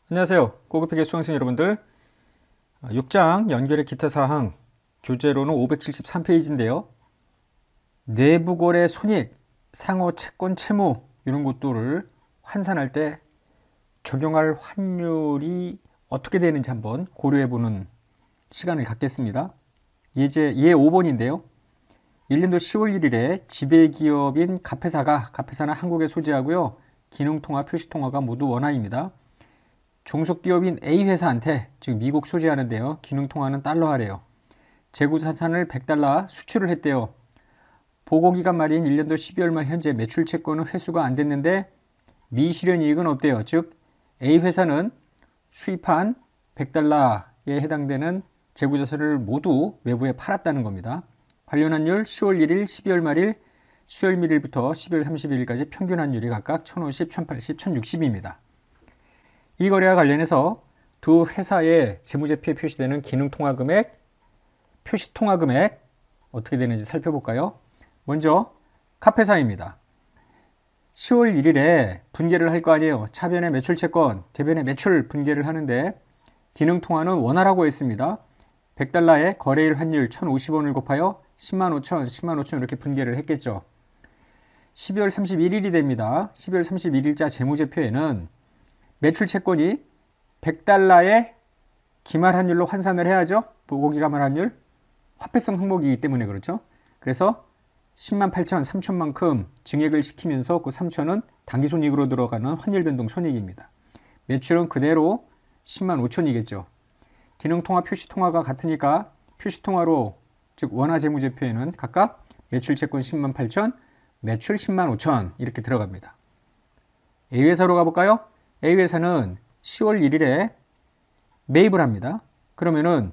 안녕하세요. 고급회계 수강생 여러분들. 6장 연결의 기타 사항 교재로는 573페이지인데요. 내부거래 손익, 상호 채권 채무 이런 것들을 환산할 때 적용할 환율이 어떻게 되는지 한번 고려해보는 시간을 갖겠습니다. 예 5번인데요. 1년도 10월 1일에 지배기업인 갑회사는 한국에 소재하고요. 기능통화, 표시통화가 모두 원화입니다. 종속기업인 A회사한테, 즉 미국 소재하는데요. 기능통화는 달러화래요. 재고자산을 100달러 수출을 했대요. 보고기간 말인 1년도 12월 말 현재 매출채권은 회수가 안 됐는데 미실현이익은 없대요. 즉 A회사는 수입한 100달러에 해당되는 재고자산을 모두 외부에 팔았다는 겁니다. 관련 환율 10월 1일, 12월 말일, 10월 1일부터 12월 31일까지 평균 환율이 각각 1050, 1080, 1060입니다. 이 거래와 관련해서 두 회사의 재무제표에 표시되는 기능통화금액, 표시통화금액 어떻게 되는지 살펴볼까요? 먼저 갑회사입니다. 10월 1일에 분계를 할 거 아니에요. 차변의 매출채권, 대변의 매출 분계를 하는데 기능통화는 원화라고 했습니다. 100달러에 거래일 환율 1,050원을 곱하여 10만 5천, 10만 5천 이렇게 분계를 했겠죠. 12월 31일이 됩니다. 12월 31일자 재무제표에는 매출 채권이 100달러의 기말 환율로 환산을 해야죠. 보고기간 환율. 화폐성 항목이기 때문에 그렇죠. 그래서 10만 8천, 3천만큼 증액을 시키면서 그 3천은 당기손익으로 들어가는 환율변동 손익입니다. 매출은 그대로 10만 5천이겠죠. 기능통화, 표시통화가 같으니까 표시통화로, 즉 원화재무제표에는 각각 매출채권 10만 8천, 매출 10만 5천 이렇게 들어갑니다. A회사로 가볼까요? A회사는 10월 1일에 매입을 합니다. 그러면은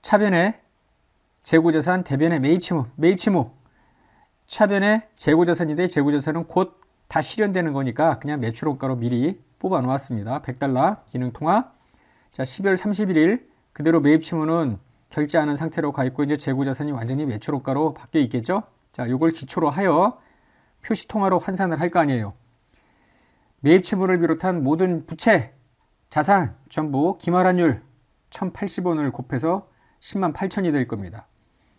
차변에 재고자산, 대변에 매입채무. 차변에 재고자산인데 재고자산은 곧 다 실현되는 거니까 그냥 매출원가로 미리 뽑아 놓았습니다. 100달러 기능통화. 자, 12월 31일 그대로 매입채무는 결제하는 상태로 가 있고 이제 재고자산이 완전히 매출원가로 바뀌어 있겠죠. 자, 요걸 기초로 하여 표시통화로 환산을 할 거 아니에요. 매입채무를 비롯한 모든 부채, 자산 전부 기말환율 1,080원을 곱해서 10만 8천이 될 겁니다.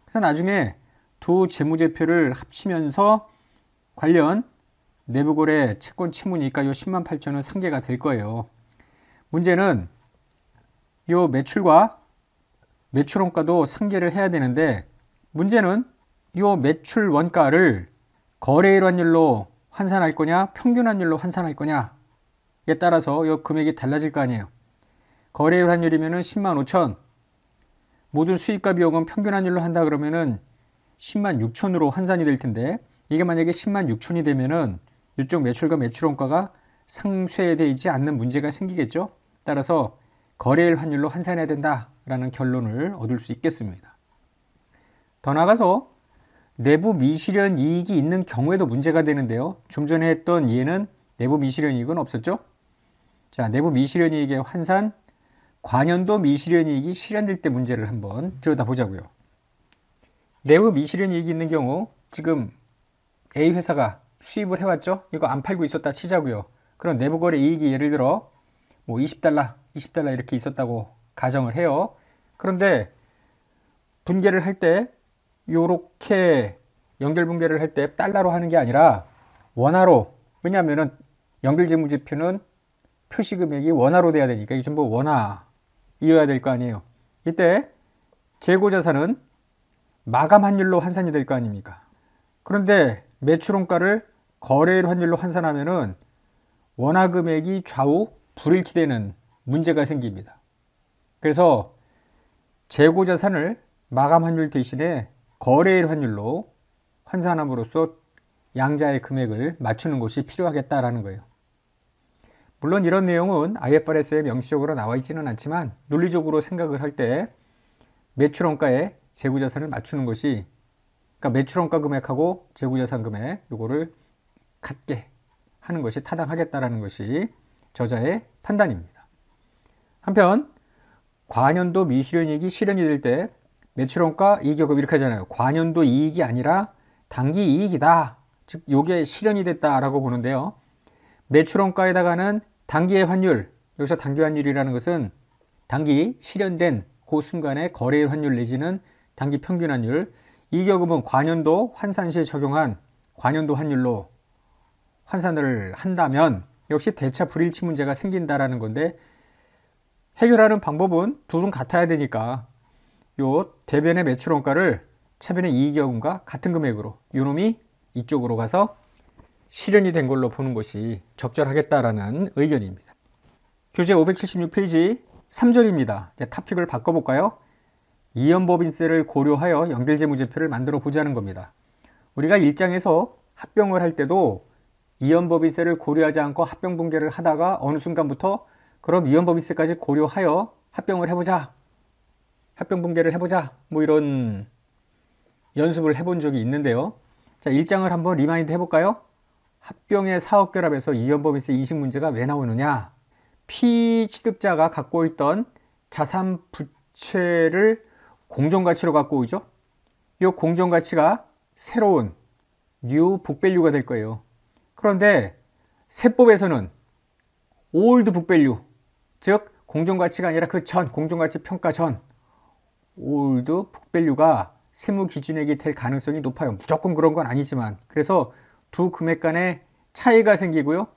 그래서 나중에 두 재무제표를 합치면서 관련 내부거래 채권 채무니까 이 10만 8천은 상계가 될 거예요. 문제는 이 매출과 매출원가도 상계를 해야 되는데 문제는 이 매출 원가를 거래일 환율로 환산할 거냐 평균 환율로 환산할 거냐에 따라서 이 금액이 달라질 거 아니에요. 거래일 환율이면은 10만 5천, 모든 수익과 비용은 평균 환율로 한다 그러면은 10만 6천으로 환산이 될 텐데 이게 만약에 10만 6천이 되면은 이쪽 매출과 매출원가가 상쇄되어 있지 않는 문제가 생기겠죠. 따라서 거래일 환율로 환산해야 된다라는 결론을 얻을 수 있겠습니다. 더 나아가서 내부 미실현 이익이 있는 경우에도 문제가 되는데요. 좀 전에 했던 예는 내부 미실현 이익은 없었죠. 자, 내부 미실현 이익의 환산, 관연도 미실현 이익이 실현될 때 문제를 한번 들여다보자고요. 내부 미실현 이익이 있는 경우 지금 A회사가 수입을 해왔죠. 이거 안 팔고 있었다 치자고요. 그럼 내부거래 이익이 예를 들어 뭐 20달러 이렇게 있었다고 가정을 해요. 그런데 분계를 할 때 요렇게 연결 분계를 할 때 달러로 하는 게 아니라 원화로, 왜냐하면은 연결재무제표는 표시금액이 원화로 돼야 되니까 이게 전부 원화이어야 될 거 아니에요. 이때 재고자산은 마감 환율로 환산이 될 거 아닙니까? 그런데 매출원가를 거래일 환율로 환산하면은 원화 금액이 좌우 불일치되는 문제가 생깁니다. 그래서 재고자산을 마감 환율 대신에 거래일 환율로 환산함으로써 양자의 금액을 맞추는 것이 필요하겠다라는 거예요. 물론 이런 내용은 IFRS에 명시적으로 나와 있지는 않지만 논리적으로 생각을 할 때 매출원가에 재고자산을 맞추는 것이, 그러니까 매출원가 금액하고 재고자산 금액 요거를 같게 하는 것이 타당하겠다라는 것이 저자의 판단입니다. 한편 관연도 미실현 이익이 실현이 될 때 매출원가 이익여금 이렇게 하잖아요. 관연도 이익이 아니라 당기 이익이다. 즉 요게 실현이 됐다라고 보는데요. 매출원가에다가는 당기의 환율, 여기서 단기 환율이라는 것은 단기 실현된 그 순간의 거래일 환율 내지는 단기 평균 환율, 이 경우는 관연도 환산 시에 적용한 관연도 환율로 환산을 한다면 역시 대차 불일치 문제가 생긴다라는 건데, 해결하는 방법은 둘은 같아야 되니까 요 대변의 매출 원가를 차변의 이익여금과 같은 금액으로 요놈이 이쪽으로 가서 실현이 된 걸로 보는 것이 적절하겠다라는 의견입니다. 교재 576페이지 3절입니다. 토픽을 바꿔볼까요? 이연법인세를 고려하여 연결재무제표를 만들어 보자는 겁니다. 우리가 1장에서 합병을 할 때도 이연법인세를 고려하지 않고 합병분계를 하다가 어느 순간부터 그럼 이연법인세까지 고려하여 합병을 해보자, 합병분계를 해보자, 뭐 이런 연습을 해본 적이 있는데요. 자, 1장을 한번 리마인드 해볼까요? 합병의 사업결합에서 이연법인세 인식 문제가 왜 나오느냐? 피취득자가 갖고 있던 자산 부채를 공정가치로 갖고 오죠. 이 공정가치가 새로운 뉴 북밸류가 될 거예요. 그런데 세법에서는 올드 북밸류, 즉 공정가치가 아니라 그 전, 공정가치 평가 전 올드 북밸류가 세무기준액이 될 가능성이 높아요. 무조건 그런 건 아니지만. 그래서 두 금액 간의 차이가 생기고요.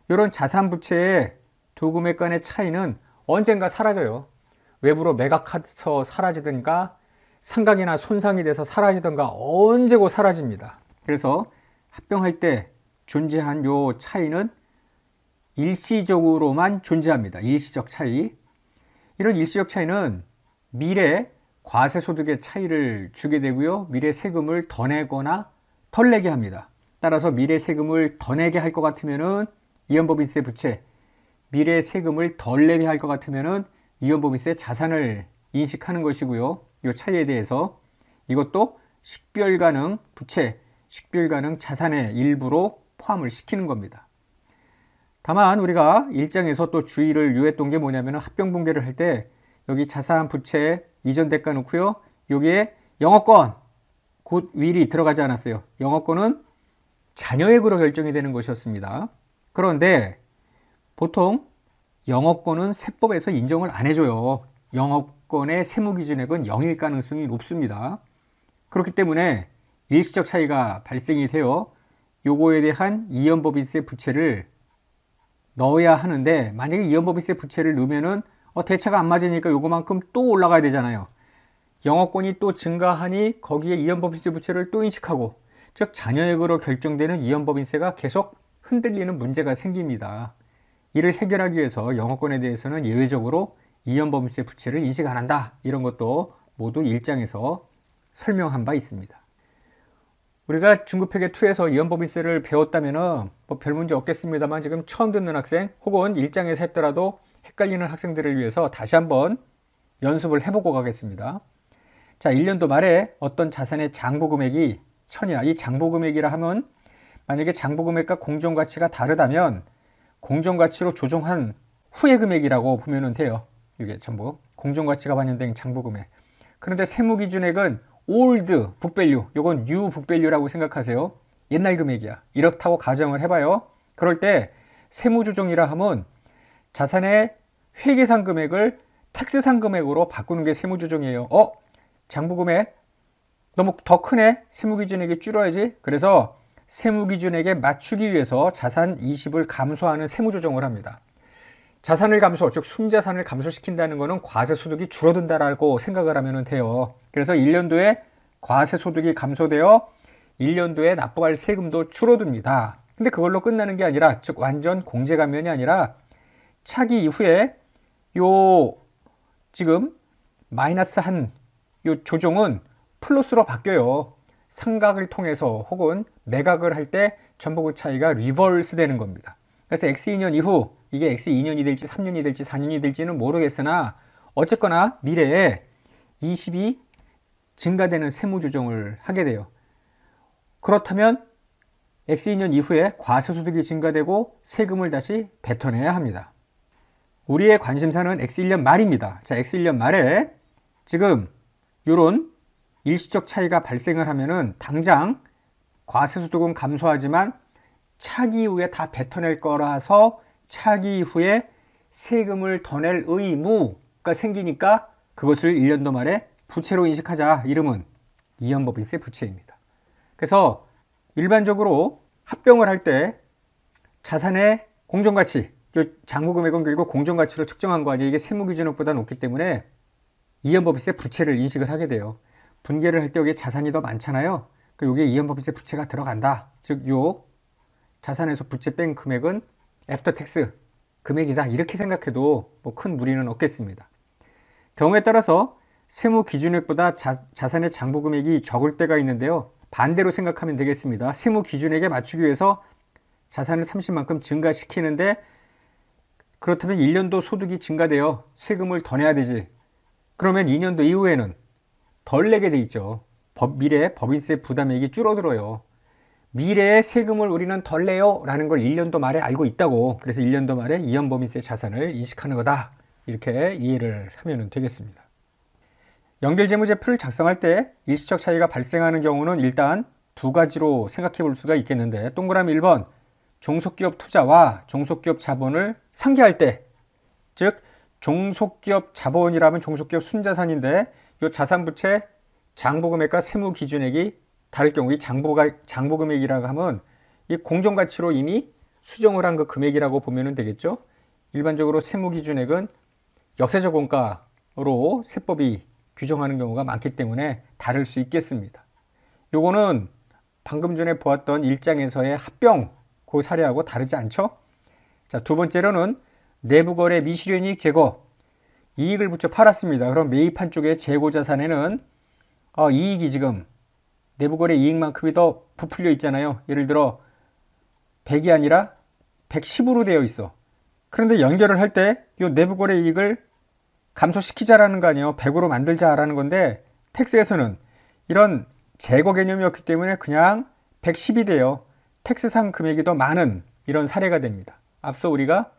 이런 자산 부채의 두 금액 간의 차이는 언젠가 사라져요. 외부로 매각해서 사라지든가 상각이나 손상이 돼서 사라지든가 언제고 사라집니다. 그래서 합병할 때 존재한 요 차이는 일시적으로만 존재합니다. 일시적 차이. 이런 일시적 차이는 미래 과세소득의 차이를 주게 되고요. 미래 세금을 더 내거나 덜 내게 합니다. 따라서 미래 세금을 더 내게 할 것 같으면은 이연법인세 부채, 미래 세금을 덜 내게 할 것 같으면은 이연법인세 자산을 인식하는 것이고요. 이 차이에 대해서 이것도 식별 가능 부채, 식별 가능 자산의 일부로 포함을 시키는 겁니다. 다만 우리가 1장에서 또 주의를 요했던 게 뭐냐면 합병분계를 할 때 여기 자산 부채 이전 대가 놓고요. 여기에 영업권 곧 윌이 들어가지 않았어요. 영업권은 자녀액으로 결정이 되는 것이었습니다. 그런데 보통 영업권은 세법에서 인정을 안 해줘요. 영업권의 세무기준액은 0일 가능성이 높습니다. 그렇기 때문에 일시적 차이가 발생이 되어 요거에 대한 이연법인세 부채를 넣어야 하는데, 만약에 이연법인세 부채를 넣으면은 대차가 안 맞으니까 요거만큼 또 올라가야 되잖아요. 영업권이 또 증가하니 거기에 이연법인세 부채를 또 인식하고, 즉 자녀액으로 결정되는 이연법인세가 계속 흔들리는 문제가 생깁니다. 이를 해결하기 위해서 영업권에 대해서는 예외적으로 이연법인세 부채를 인식 안 한다, 이런 것도 모두 1장에서 설명한 바 있습니다. 우리가 중급회계 2에서 이연법인세를 배웠다면 뭐 별 문제 없겠습니다만, 지금 처음 듣는 학생 혹은 1장에서 했더라도 헷갈리는 학생들을 위해서 다시 한번 연습을 해보고 가겠습니다. 자, 1년도 말에 어떤 자산의 장부금액이 1000이야. 이 장부금액이라 하면 만약에 장부금액과 공정가치가 다르다면 공정가치로 조정한 후의 금액이라고 보면 돼요. 이게 전부 공정가치가 반영된 장부금액. 그런데 세무기준액은 올드 북밸류, 요건 뉴 북밸류라고 생각하세요. 옛날 금액이야. 이렇다고 가정을 해봐요. 그럴 때 세무조정이라 하면 자산의 회계상 금액을 텍스상 금액으로 바꾸는 게 세무조정이에요. 장부금액 너무 더 크네. 세무기준액이 줄어야지. 그래서 세무기준액에 맞추기 위해서 자산 20을 감소하는 세무조정을 합니다. 자산을 감소, 즉 순자산을 감소시킨다는 것은 과세소득이 줄어든다라고 생각을 하면 돼요. 그래서 1년도에 과세소득이 감소되어 1년도에 납부할 세금도 줄어듭니다. 근데 그걸로 끝나는 게 아니라, 즉 완전 공제감면이 아니라 차기 이후에 요 지금 마이너스 한 요 조정은 플러스로 바뀌어요. 상각을 통해서 혹은 매각을 할 때 전부 그 차이가 리버스 되는 겁니다. 그래서 X2년 이후 이게 X2년이 될지 3년이 될지 4년이 될지는 모르겠으나 어쨌거나 미래에 20이 증가되는 세무조정을 하게 돼요. 그렇다면 X2년 이후에 과세소득이 증가되고 세금을 다시 뱉어내야 합니다. 우리의 관심사는 X1년 말입니다. 자, X1년 말에 지금 이런 일시적 차이가 발생을 하면은 당장 과세소득은 감소하지만 차기 이후에 다 뱉어낼 거라서 차기 이후에 세금을 더 낼 의무가 생기니까 그것을 1년도 말에 부채로 인식하자. 이름은 이연법인세 부채입니다. 그래서 일반적으로 합병을 할 때 자산의 공정가치, 장부금액은 결국 공정가치로 측정한 거 아니에요. 이게 세무기준액보다 높기 때문에 이연법인세 부채를 인식을 하게 돼요. 분개를 할 때 여기 자산이 더 많잖아요. 여기에 이연법인세 부채가 들어간다. 즉, 요 자산에서 부채 뺀 금액은 애프터 텍스 금액이다. 이렇게 생각해도 뭐 큰 무리는 없겠습니다. 경우에 따라서 세무기준액보다 자산의 장부금액이 적을 때가 있는데요. 반대로 생각하면 되겠습니다. 세무기준액에 맞추기 위해서 자산을 30만큼 증가시키는데 그렇다면 1년도 소득이 증가되어 세금을 더 내야 되지. 그러면 2년도 이후에는 덜 내게 돼 있죠. 미래 법인세 부담액이 줄어들어요. 미래의 세금을 우리는 덜 내요 라는 걸 1년도 말에 알고 있다고. 그래서 1년도 말에 이연법인세 자산을 인식하는 거다. 이렇게 이해를 하면 되겠습니다. 연결재무제표를 작성할 때 일시적 차이가 발생하는 경우는 일단 두 가지로 생각해 볼 수가 있겠는데, 동그라미 1번 종속기업 투자와 종속기업 자본을 상기할 때, 즉 종속기업 자본이라면 종속기업 순자산인데 이 자산부채 장부금액과 세무기준액이 다를 경우 이 장부금액이라고 하면 이 공정가치로 이미 수정을 한 그 금액이라고 보면 되겠죠. 일반적으로 세무기준액은 역사적 원가로 세법이 규정하는 경우가 많기 때문에 다를 수 있겠습니다. 요거는 방금 전에 보았던 1장에서의 합병 그 사례하고 다르지 않죠? 자, 두 번째로는 내부거래 미실현이익 제거. 이익을 붙여 팔았습니다. 그럼 매입한 쪽의 재고자산에는 이익이 지금 내부거래 이익만큼이 더 부풀려 있잖아요. 예를 들어 100이 아니라 110으로 되어 있어. 그런데 연결을 할 때 이 내부거래 이익을 감소시키자라는 거 아니에요. 100으로 만들자라는 건데 텍스에서는 이런 재고 개념이었기 때문에 그냥 110이 돼요. 텍스상 금액이 더 많은 이런 사례가 됩니다. 앞서 우리가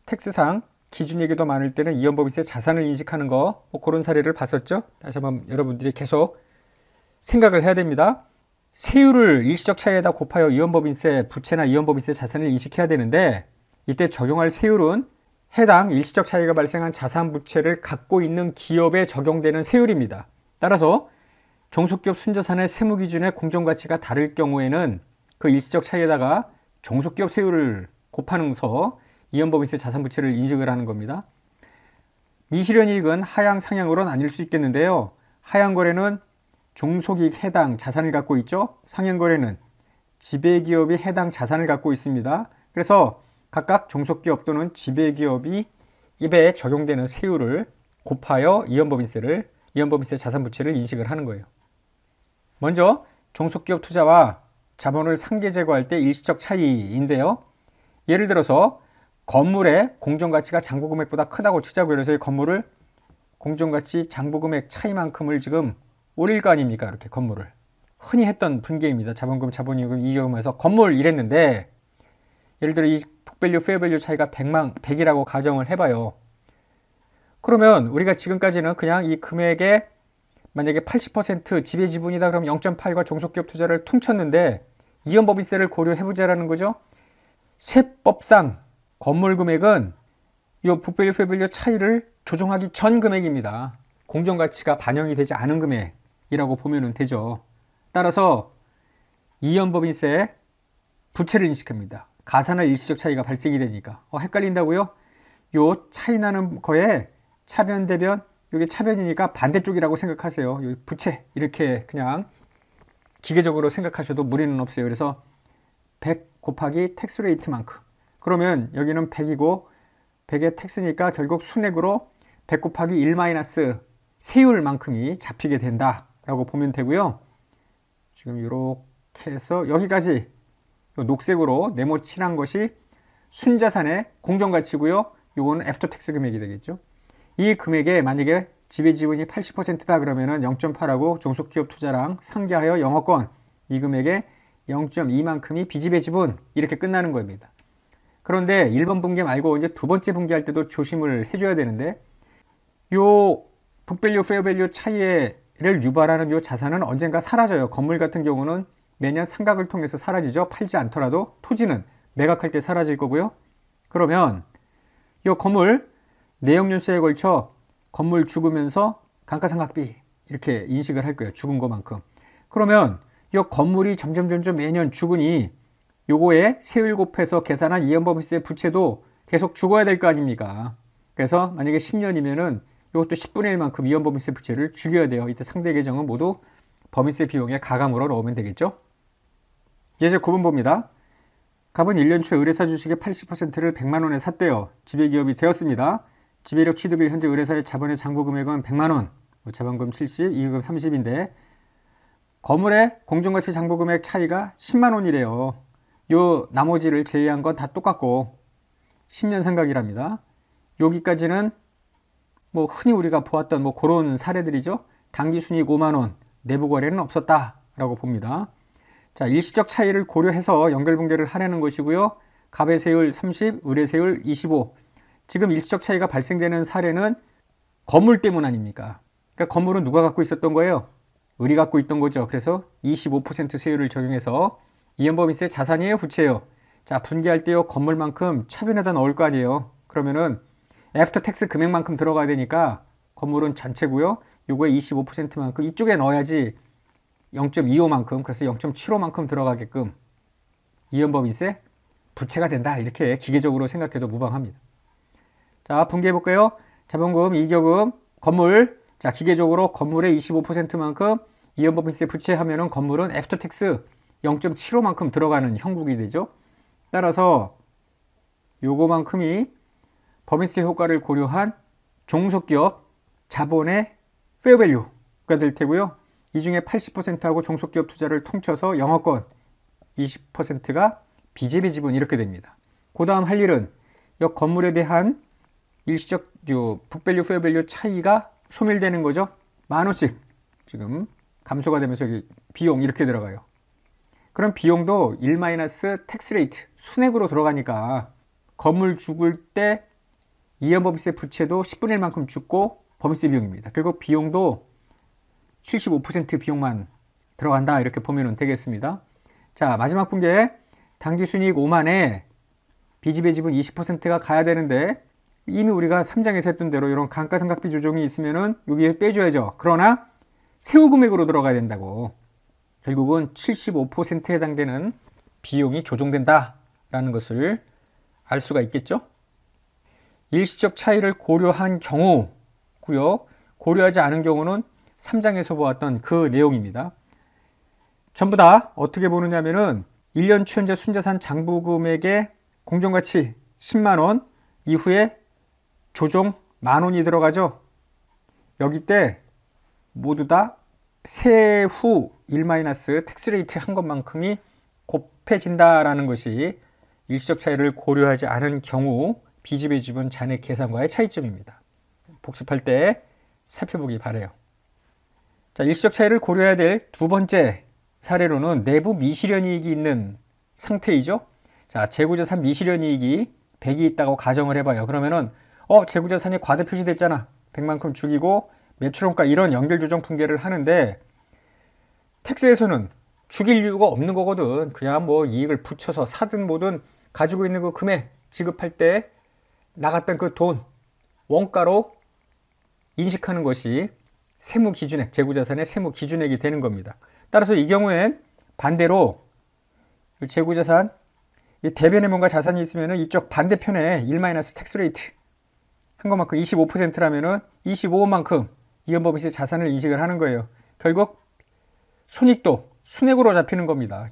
텍스상 기준액이 더 많을 때는 이연법인세 자산을 인식하는 거 그런 사례를 봤었죠. 다시 한번 여러분들이 계속 생각을 해야 됩니다. 세율을 일시적 차이에다 곱하여 이연법인세 부채나 이연법인세 자산을 인식해야 되는데 이때 적용할 세율은 해당 일시적 차이가 발생한 자산 부채를 갖고 있는 기업에 적용되는 세율입니다. 따라서 종속기업 순자산의 세무기준의 공정가치가 다를 경우에는 그 일시적 차이에다가 종속기업 세율을 곱하면서 이연법인세 자산부채를 인식을 하는 겁니다. 미실현이익은 하향 상향으로 나뉠 수 있겠는데요. 하향 거래는 종속이익 해당 자산을 갖고 있죠. 상향 거래는 지배기업이 해당 자산을 갖고 있습니다. 그래서 각각 종속기업 또는 지배기업이 입에 적용되는 세율을 곱하여 이연법인세 자산부채를 인식을 하는 거예요. 먼저 종속기업 투자와 자본을 상계 제거할 때 일시적 차이인데요. 예를 들어서 건물의 공정가치가 장부금액보다 크다고 치자고요. 그래서 이 건물을 공정가치 장부금액 차이만큼을 지금 올릴 거 아닙니까? 이렇게 건물을. 흔히 했던 분계입니다. 자본금, 자본이익금, 이익금에서 건물 이랬는데 예를 들어 이 북밸류, 페어밸류 차이가 100이라고 가정을 해봐요. 그러면 우리가 지금까지는 그냥 이 금액의 만약에 80% 지배지분이다 그럼 0.8과 종속기업 투자를 퉁쳤는데 이연법인세를 고려해보자라는 거죠. 세법상 건물 금액은 이 북밸류, 페어밸류 차이를 조정하기 전 금액입니다. 공정가치가 반영이 되지 않은 금액이라고 보면 되죠. 따라서 이연법인세 부채를 인식합니다. 가산화 일시적 차이가 발생이 되니까. 헷갈린다고요? 요 차이 나는 거에 차변, 대변, 이게 차변이니까 반대쪽이라고 생각하세요. 요 부채 이렇게 그냥 기계적으로 생각하셔도 무리는 없어요. 그래서 100 곱하기 텍스 레이트만큼. 그러면 여기는 100이고 100의 텍스니까 결국 순액으로 100 곱하기 1 마이너스 세율만큼이 잡히게 된다라고 보면 되고요. 지금 이렇게 해서 여기까지 녹색으로 네모 칠한 것이 순자산의 공정가치고요. 요거는 애프터텍스 금액이 되겠죠. 이 금액에 만약에 지배지분이 80%다 그러면은 0.8하고 종속기업 투자랑 상계하여 영업권 이 금액의 0.2만큼이 비지배지분 이렇게 끝나는 겁니다. 그런데 1번 분기 말고 이제 두 번째 분기할 때도 조심을 해줘야 되는데 요 북밸류, 페어밸류 차이를 유발하는 요 자산은 언젠가 사라져요. 건물 같은 경우는 매년 상각을 통해서 사라지죠. 팔지 않더라도 토지는 매각할 때 사라질 거고요. 그러면 이 건물 내역연수에 걸쳐 건물 죽으면서 감가상각비 이렇게 인식을 할 거예요. 죽은 것만큼. 그러면 이 건물이 점점 매년 죽으니 요거에 세율 곱해서 계산한 이연법인세 부채도 계속 죽어야 될 거 아닙니까? 그래서 만약에 10년이면은 이것도 10분의 1만큼 이연법인세 부채를 죽여야 돼요. 이때 상대 계정은 모두 법인세 비용에 가감으로 넣으면 되겠죠? 예제 9번 봅니다. 갑은 1년 초에 의뢰사 주식의 80%를 100만 원에 샀대요. 지배기업이 되었습니다. 지배력 취득일 현재 의뢰사의 자본의 장부 금액은 100만 원, 자본금 70, 이익금 30인데 건물의 공정가치 장부 금액 차이가 10만 원이래요. 요 나머지를 제외한 건 다 똑같고 10년 생각이랍니다. 여기까지는 뭐 흔히 우리가 보았던 뭐 그런 사례들이죠. 당기순이익 5만 원, 내부 거래는 없었다라고 봅니다. 자, 일시적 차이를 고려해서 연결분계를 하려는 것이고요. 갑의 세율 30, 의뢰 세율 25. 지금 일시적 차이가 발생되는 사례는 건물 때문 아닙니까? 그러니까 건물은 누가 갖고 있었던 거예요? 을이 갖고 있던 거죠. 그래서 25% 세율을 적용해서 이연법인세 자산이에요, 부채예요? 자, 분개할 때요 건물만큼 차변에다 넣을 거 아니에요. 그러면은 애프터 텍스 금액만큼 들어가야 되니까 건물은 전체고요. 요거에 25%만큼 이쪽에 넣어야지 0.25만큼, 그래서 0.75만큼 들어가게끔 이연법인세 부채가 된다. 이렇게 기계적으로 생각해도 무방합니다. 자, 분개해 볼까요? 자본금, 이익여금, 건물. 자, 기계적으로 건물의 25%만큼 이연법인세 부채하면은 건물은 애프터 텍스 0.75만큼 들어가는 형국이 되죠. 따라서 요거만큼이 법인세 효과를 고려한 종속기업 자본의 페어밸류가 될 테고요. 이 중에 80%하고 종속기업 투자를 통쳐서 영업권 20%가 비재배 지분 이렇게 됩니다. 그 다음 할 일은 이 건물에 대한 일시적 북밸류, 페어밸류 차이가 소멸되는 거죠. 10,000원씩 지금 감소가 되면서 여기 비용 이렇게 들어가요. 그럼 비용도 1 텍스 레이트 순액으로 들어가니까 건물 죽을 때 이연법인세 부채도 10분의 1만큼 죽고 법인세 비용입니다. 결국 비용도 75% 비용만 들어간다 이렇게 보면 되겠습니다. 자, 마지막 분계 당기순이익 5만에 비지배 지분 20%가 가야 되는데 이미 우리가 3장에서 했던 대로 이런 감가상각비 조정이 있으면은 여기에 빼줘야죠. 그러나 세후 금액으로 들어가야 된다고. 결국은 75%에 해당되는 비용이 조정된다라는 것을 알 수가 있겠죠. 일시적 차이를 고려한 경우고요. 고려하지 않은 경우는 3장에서 보았던 그 내용입니다. 전부 다 어떻게 보느냐면은 1년 현재 순자산 장부 금액의 공정가치 10만 원 이후에 조정 10,000원이 들어가죠. 여기 때 모두 다 세후 1 텍스 레이트 한 것만큼이 곱해진다라는 것이 일시적 차이를 고려하지 않은 경우 비지배 지분 잔액 계산과의 차이점입니다. 복습할 때 살펴보기 바래요. 자, 일시적 차이를 고려해야 될 두 번째 사례로는 내부 미실현이익이 있는 상태이죠. 자, 재고자산 미실현이익이 100이 있다고 가정을 해봐요. 그러면은 재고자산이 과대 표시됐잖아. 100만큼 죽이고 매출원가 이런 연결조정 분계를 하는데 텍스에서는 죽일 이유가 없는 거거든. 그냥 뭐 이익을 붙여서 사든 뭐든 가지고 있는 그 금액 지급할 때 나갔던 그 돈 원가로 인식하는 것이 세무기준액, 재고자산의 세무기준액이 되는 겁니다. 따라서 이 경우엔 반대로 재고자산 이 대변에 뭔가 자산이 있으면 이쪽 반대편에 1 텍스 레이트 한 것만큼 25%라면은 25만큼 이연법인세 자산을 인식을 하는 거예요. 결국 손익도 순액으로 잡히는 겁니다.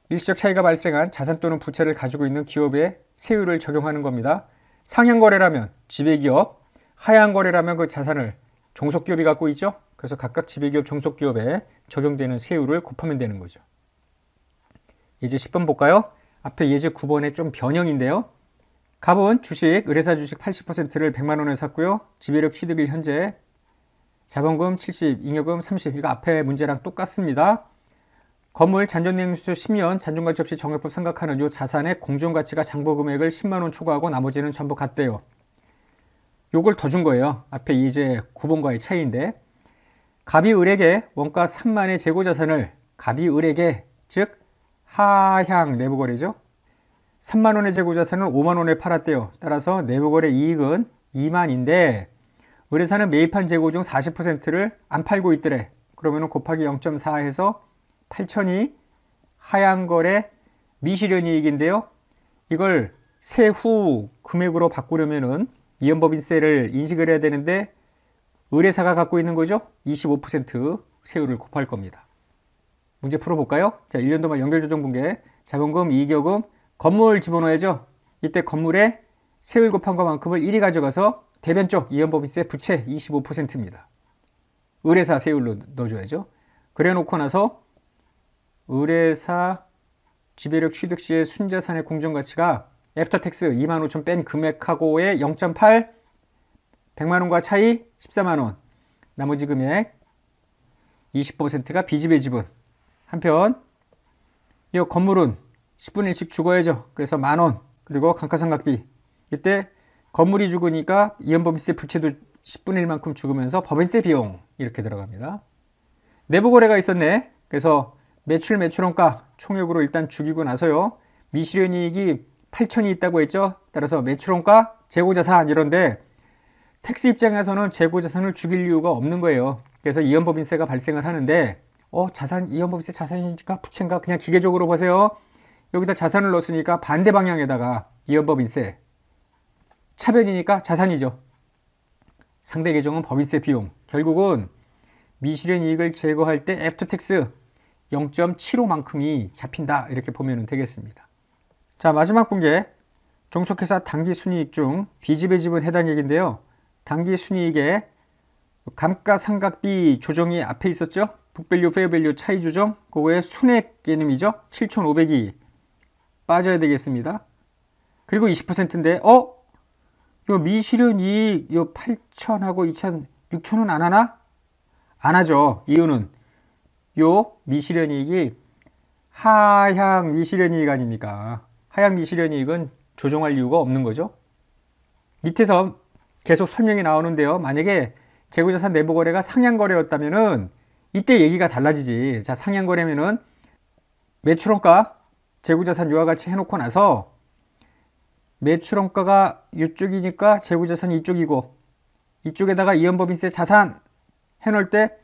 일시적 차이가 발생한 자산 또는 부채를 가지고 있는 기업에 세율을 적용하는 겁니다. 상향 거래라면 지배기업, 하향 거래라면 그 자산을 종속기업이 갖고 있죠. 그래서 각각 지배기업, 종속기업에 적용되는 세율을 곱하면 되는 거죠. 예제 10번 볼까요? 앞에 예제 9번의 좀 변형인데요. 갑은 주식, 의뢰사 주식 80%를 100만 원에 샀고요. 지배력 취득일 현재 자본금 70, 잉여금 30. 이거 앞에 문제랑 똑같습니다. 건물 잔존행수 10년 잔존가치 없이 정액법 생각하는 이 자산의 공정가치가 장부 금액을 10만 원 초과하고 나머지는 전부 같대요. 요걸 더 준 거예요. 앞에 예제 9번과의 차이인데 갑이 을에게 원가 3만의 재고자산을 갑이 을에게 즉 하향 내부거래죠. 3만원의 재고자산을 5만원에 팔았대요. 따라서 내부거래 이익은 2만인데 의뢰사는 매입한 재고 중 40%를 안 팔고 있더래. 그러면 곱하기 0.4 해서 8천이 하향거래 미실현이익인데요. 이걸 세후 금액으로 바꾸려면은 이연법인세를 인식을 해야 되는데 의뢰사가 갖고 있는 거죠. 25% 세율을 곱할 겁니다. 문제 풀어볼까요? 자, 1년도 말 연결조정분계 자본금, 이익여금, 건물 집어넣어야죠. 이때 건물에 세율 곱한 것만큼을 1이 가져가서 대변적 이연법인세 부채 25%입니다. 의뢰사 세율로 넣어줘야죠. 그래 놓고 나서 의뢰사 지배력 취득 시의 순자산의 공정가치가 애프터텍스 25,000 뺀 금액하고의 0.8 100만원과 차이 14만원, 나머지 금액 20%가 빚집의 지분. 한편 이 건물은 10분의 1씩 죽어야죠. 그래서 만원, 그리고 감가상각비. 이때 건물이 죽으니까 이연법인세 부채도 10분의 1만큼 죽으면서 법인세 비용 이렇게 들어갑니다. 내부거래가 있었네. 그래서 매출원가 총액으로 일단 죽이고 나서요. 미실현이익이 8천이 있다고 했죠. 따라서 매출원가, 재고자산 이런데 텍스 입장에서는 재고자산을 죽일 이유가 없는 거예요. 그래서 이연법인세가 발생을 하는데 자산, 이연법인세 자산이니까 부채인가? 그냥 기계적으로 보세요. 여기다 자산을 넣었으니까 반대 방향에다가 이연법인세, 차변이니까 자산이죠. 상대 계정은 법인세 비용. 결국은 미실현이익을 제거할 때 애프터텍스 0.75만큼이 잡힌다 이렇게 보면 되겠습니다. 자, 마지막 분계 종속회사 당기순이익 중 빚집의 지분 해당 얘기인데요. 당기순이익에 감가상각비 조정이 앞에 있었죠. 북밸류, 페어밸류 차이 조정, 그거의 순액 개념이죠. 7,500이 빠져야 되겠습니다. 그리고 20%인데 요 미실현이익 요 8,000하고 2,000, 6,000은 안 하나? 안 하죠. 이유는 요 미실현이익이 하향 미실현이익 아닙니까? 하향 미실현이익은 조정할 이유가 없는 거죠. 밑에서 계속 설명이 나오는데요. 만약에 재고자산 내부거래가 상향거래였다면은 이때 얘기가 달라지지. 자, 상향거래면은 매출원가, 재고자산 유아가치 해놓고 나서 매출원가가 이쪽이니까 재고자산이 이쪽이고 이쪽에다가 이연법인세 자산 해놓을 때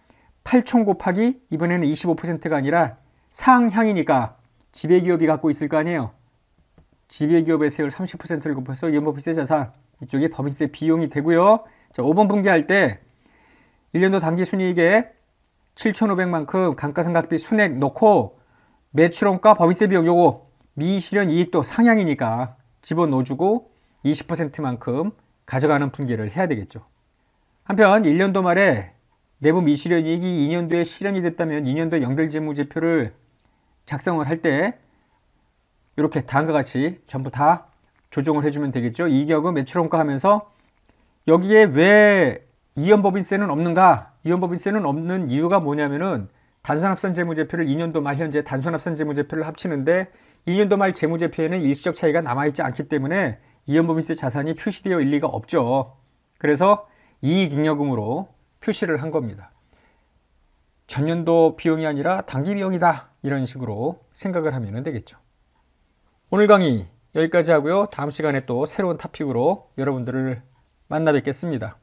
8천 곱하기 이번에는 25%가 아니라 상향이니까 지배기업이 갖고 있을 거 아니에요. 지배기업의 세율 30%를 곱해서 이연법인세 자산, 이쪽이 법인세 비용이 되고요. 자, 5번 분기할 때 1년도 당기순이익에 7,500만큼 감가상각비 순액 넣고 매출원가 법인세 비용 요거 미실현 이익도 상향이니까 집어넣어주고 20%만큼 가져가는 분기를 해야 되겠죠. 한편 1년도 말에 내부 미실현 이익이 2년도에 실현이 됐다면 2년도 연결재무제표를 작성을 할 때 이렇게 다음과 같이 전부 다 조정을 해주면 되겠죠. 이익여금 매출원가 하면서 여기에 왜 이연법인세는 없는가? 이연법인세는 없는 이유가 뭐냐면은 단순합산재무제표를 2년도 말 현재 단순합산재무제표를 합치는데 2년도 말 재무제표에는 일시적 차이가 남아있지 않기 때문에 이연법인세 자산이 표시되어 일 리가 없죠. 그래서 이익잉여금으로 표시를 한 겁니다. 전년도 비용이 아니라 단기 비용이다. 이런 식으로 생각을 하면 되겠죠. 오늘 강의 여기까지 하고요. 다음 시간에 또 새로운 토픽으로 여러분들을 만나 뵙겠습니다.